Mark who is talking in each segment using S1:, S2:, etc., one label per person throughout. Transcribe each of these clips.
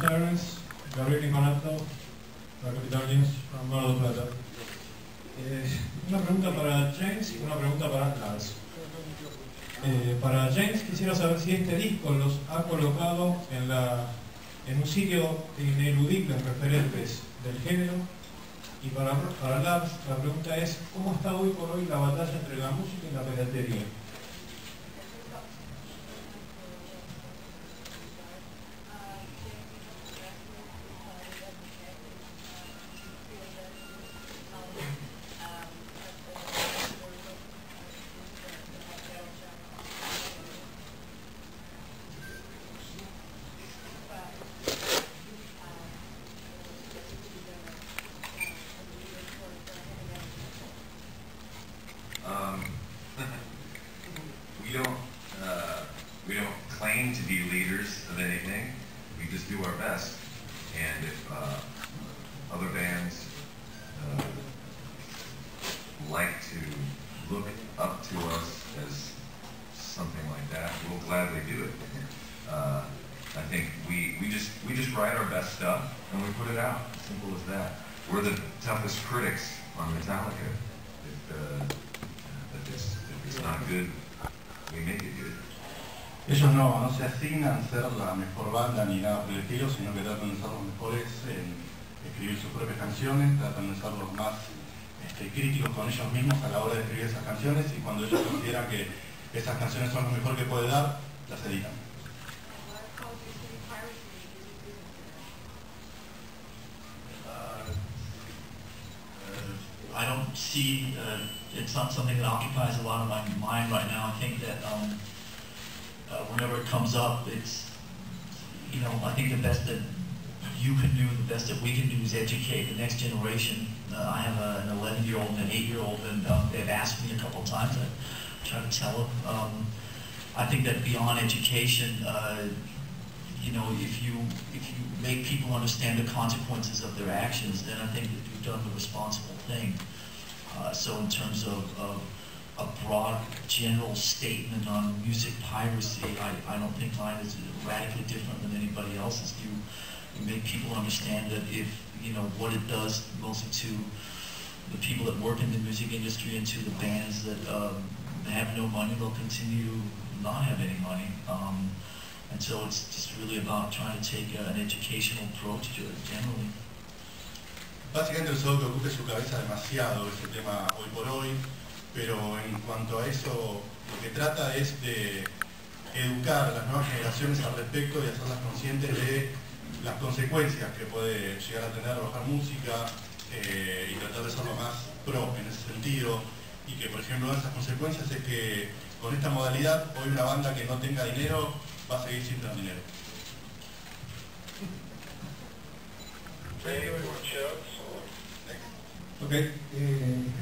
S1: conference. Gabriel Inconato, la Capital News, Mar del Plata. Una pregunta para James y una pregunta para Lars. Para James quisiera saber si este disco los ha colocado en un sitio de ineludibles referentes del género. Y para Lars, la pregunta es: ¿cómo está hoy por hoy la batalla entre la música y la piratería?
S2: We don't claim to be leaders of anything. We just do our best. And if other bands like to look up to us as something like that, we'll gladly do it. I think we just write our best stuff and we put it out. Simple as that. We're the toughest critics on Metallica. If it's not good, we make it good.
S3: Ellos no se asignan ser la mejor banda ni nada por el estilo, sino que tratan de ser los mejores en escribir sus propias canciones, tratan de ser los más críticos con ellos mismos a la hora de escribir esas canciones, y cuando ellos consideran que esas canciones son lo mejor que puede dar, las editan.
S4: I don't see, it's not something that occupies a lot of my mind right now. I think that whenever it comes up, it's, I think the best that you can do, the best that we can do is educate the next generation. I have an 11-year-old and an 8-year-old, and they've asked me a couple of times. I try to tell them. I think that beyond education, if you make people understand the consequences of their actions, then I think that you've done the responsible thing. So in terms of a broad general statement on music piracy, I don't think mine is radically different than anybody else's. You make people understand that if, what it does mostly to the people that work in the music industry and to the bands that have no money, they'll continue to not have any money. And so it's just really about trying to take an educational approach to it generally.
S3: Básicamente no solo que ocupe su cabeza demasiado ese tema hoy por hoy, pero en cuanto a eso, lo que trata es de educar a las nuevas generaciones al respecto y hacerlas conscientes de las consecuencias que puede llegar a tener bajar música, y tratar de ser lo más pro en ese sentido, y que por ejemplo una de esas consecuencias es que con esta modalidad hoy una banda que no tenga dinero va a seguir sin tener dinero.
S5: Ok,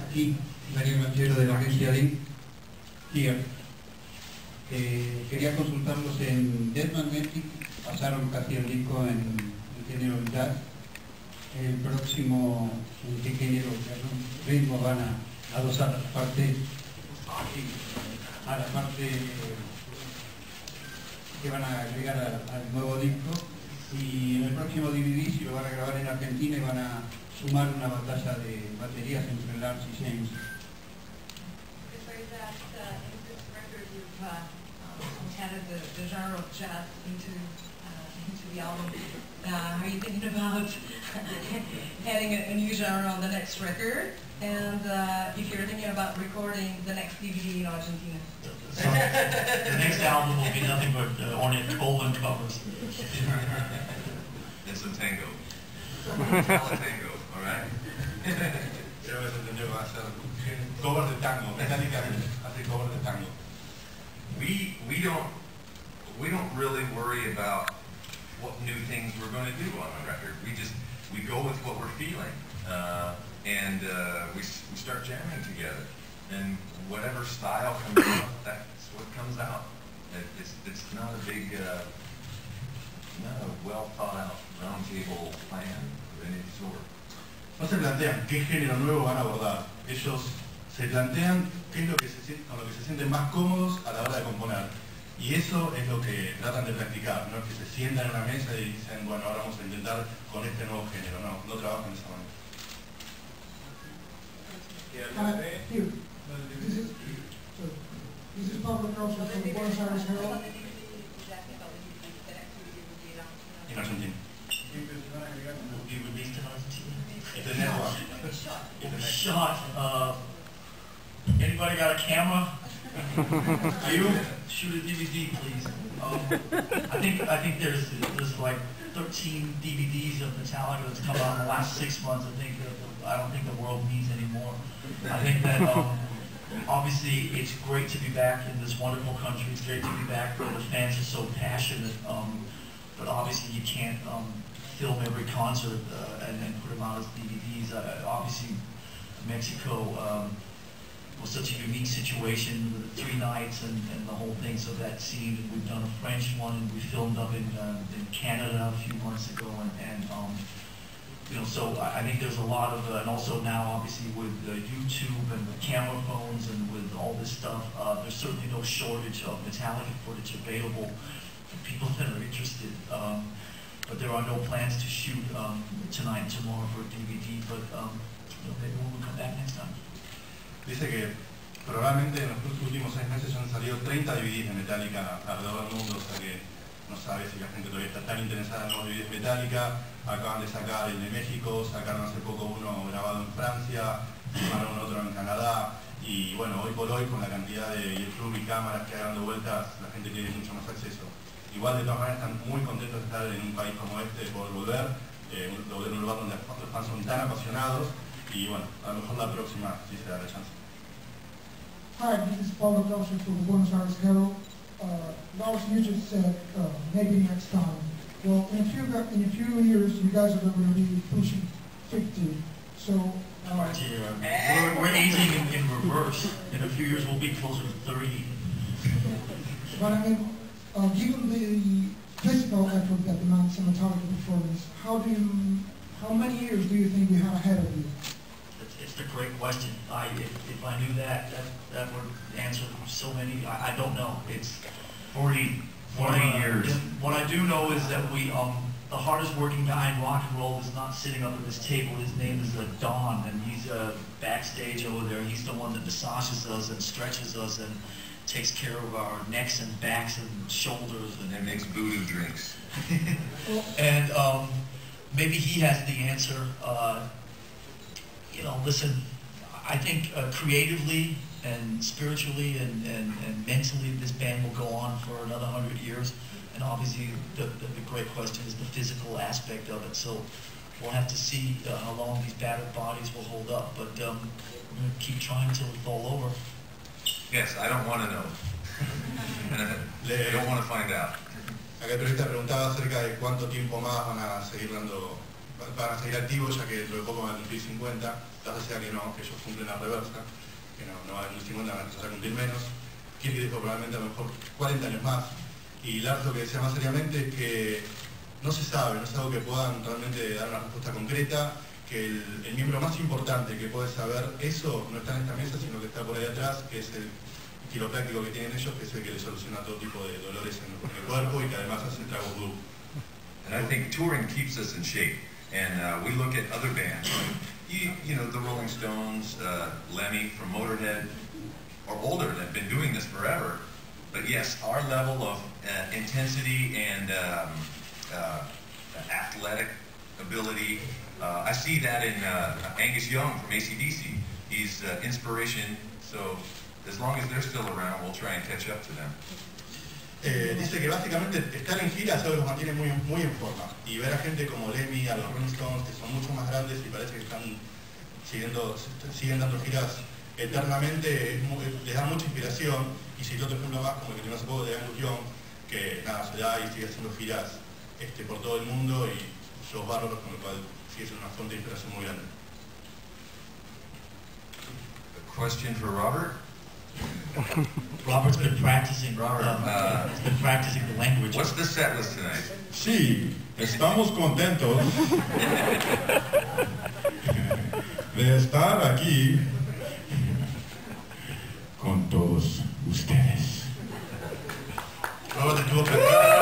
S5: aquí Mario Manchero de la agencia DIN. Quería consultarlos en Death Magnetic, pasaron casi el disco en género jazz. El próximo, ¿en qué género, ritmo van a adosar la parte que van a agregar al nuevo disco? Y en el próximo DVD, si lo van a grabar en Argentina, y van a sumar una batalla de baterías entre Lars y James.
S6: Added the genre of jazz into the album. Are you thinking about adding a new genre on the next record? And if you're thinking about recording the next DVD in Argentina?
S4: So, the next album will be nothing but Ornette Coleman covers.
S2: And some tango. Tango, all right?
S3: Creo que se entendió que va a ser cover de tango. Metallica hace cover de tango.
S2: We don't really worry about what new things we're going to do on a record. We go with what we're feeling, and we start jamming together. And whatever style comes out, that's what comes out. It's not a big, not a well thought out roundtable plan of any sort.
S3: No se plantean qué género nuevo van a abordar. Ellos se plantean qué es lo que con lo que se sienten más cómodos a la hora de componer. Y eso es lo que tratan de practicar, no es que se sientan en una mesa y dicen, bueno, ahora vamos a experimentar con este nuevo género. No trabajan de esa manera.
S7: Here. This is Pablo Krause from the Buenos Aires Herald.
S3: En Argentina.
S4: Will be released in Argentina.
S3: Este network.
S4: It was shot. Anybody got a camera? You shoot a DVD, please. I think there's like 13 DVDs of Metallica that's come out in the last 6 months. I don't think the world needs any more. I think that obviously it's great to be back in this wonderful country. It's great to be back where the fans are so passionate. But obviously you can't film every concert and then put them out as DVDs. Obviously Mexico was such a unique situation with the 3 nights and the whole thing. So that scene, we've done a French one and we filmed up in Canada a few months ago, and you know, so I think there's a lot of, and also now obviously with YouTube and the camera phones and with all this stuff, there's certainly no shortage of Metallica footage available for people that are interested. But there are no plans to shoot tonight and tomorrow for a DVD, but you know, maybe we'll come back next time.
S3: Dice que probablemente en los últimos 6 meses ya han salido 30 DVDs de Metallica alrededor del mundo, o sea que no sabe si la gente todavía está tan interesada en los DVDs de Metallica. Acaban de sacar el de México, sacaron hace poco uno grabado en Francia, filmaron otro en Canadá, y bueno, hoy por hoy con la cantidad de YouTube y cámaras que hay dando vueltas, la gente tiene mucho más acceso. Igual de todas maneras están muy contentos de estar en un país como este, por volver a un lugar donde los fans son tan apasionados, y bueno, a lo mejor la próxima sí se da la chance.
S7: Hi, this is Pablo Krause from the Buenos Aires Herald. Lars, you just said maybe next time. Well, in a few years, you guys are going to be pushing 50. So
S4: we're aging in reverse. In a few years, we'll be closer to 30.
S7: But I mean, given the physical effort that demands a Metallica performance, how many years do you think you have ahead of you?
S4: It's a great question. If I knew that would answer so many. I don't know. It's 40 years. What I do know is that the hardest working guy in rock and roll is not sitting up at this table. His name is Don, and he's backstage over there. He's the one that massages us and stretches us and takes care of our necks and backs and shoulders.
S2: And makes voodoo drinks.
S4: And maybe he has the answer. You know, listen, I think creatively and spiritually and mentally this band will go on for another 100 years. And obviously the great question is the physical aspect of it. So we'll have to see how long these battered bodies will hold up. But we're going to keep trying until it's all over.
S2: Yes, I don't want to know. I don't want to find out.
S3: Acá el periodista preguntaba acerca de cuánto tiempo más van a seguir activos, ya que dentro de poco van a cumplir 50, tal sea que no, que ellos cumplen la reversa, que no van a cumplir 50, van a empezar a cumplir menos. Kirk dijo probablemente a lo mejor 40 años más. Y Lars lo que decía más seriamente es que no se sabe, no es algo que puedan realmente dar una respuesta concreta, que el miembro más importante que puede saber eso no está en esta mesa, sino que está por ahí atrás, que es el quiropráctico que tienen ellos, que es el que les soluciona todo tipo de dolores en el cuerpo y que además hace tragos vudú.
S2: And I think touring keeps us in shape. And we look at other bands, you know, the Rolling Stones, Lemmy from Motorhead, or older, that have been doing this forever. But yes, our level of intensity and athletic ability, I see that in Angus Young from AC/DC. He's inspiration, so as long as they're still around, we'll try and catch up to them.
S3: Dice que básicamente estar en gira es algo que los mantiene muy en forma, y ver a gente como Lemmy, a los Rolling Stones, que son mucho más grandes y parece que siguen dando giras eternamente, les da mucha inspiración. Y si otro ejemplo más, como el que tuvimos hace poco de Angus Young, que nada, se da y sigue haciendo giras por todo el mundo y shows bárbaros, con lo cual sigue siendo una fuente de inspiración muy grande.
S2: A question for Robert?
S4: Robert's been practicing. He's been practicing the language.
S2: What's the set list tonight?
S8: Sí, estamos contentos de estar aquí con todos ustedes.
S3: Robert estuvo preparado.